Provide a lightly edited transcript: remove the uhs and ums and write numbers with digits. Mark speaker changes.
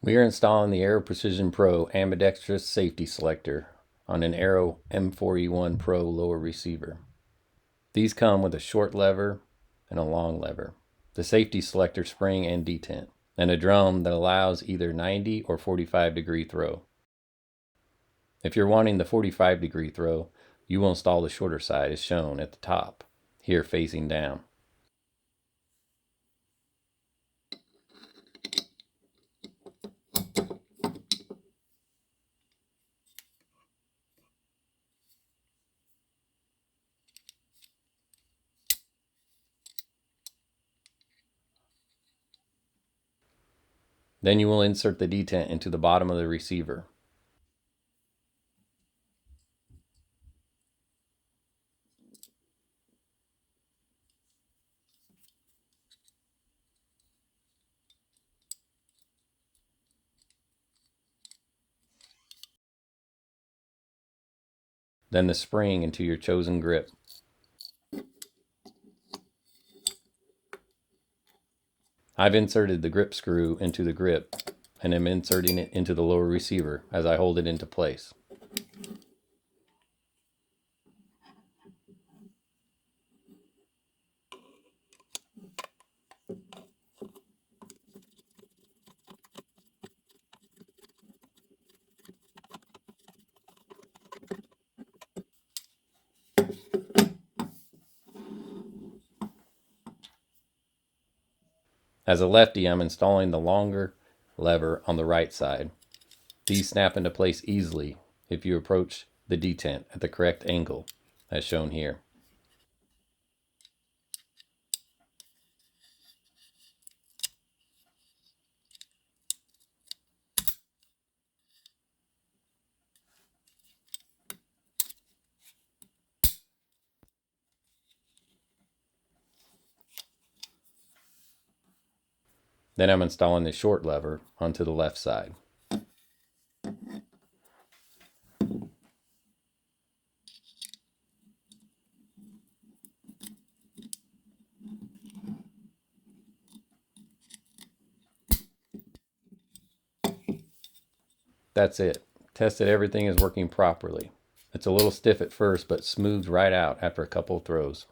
Speaker 1: We are installing the Aero Precision Pro Ambidextrous safety selector on an Aero M4E1 Pro lower receiver. These come with a short lever and a long lever, the safety selector spring and detent, and a drum that allows either 90 or 45 degree throw. If you're wanting the 45 degree throw, you will install the shorter side as shown at the top, here facing down. Then you will insert the detent into the bottom of the receiver. Then the spring into your chosen grip. I've inserted the grip screw into the grip and am inserting it into the lower receiver as I hold it into place. As a lefty, I'm installing the longer lever on the right side. These snap into place easily if you approach the detent at the correct angle, as shown here. Then I'm installing the short lever onto the left side. That's it. Tested everything is working properly. It's a little stiff at first, but smooths right out after a couple of throws.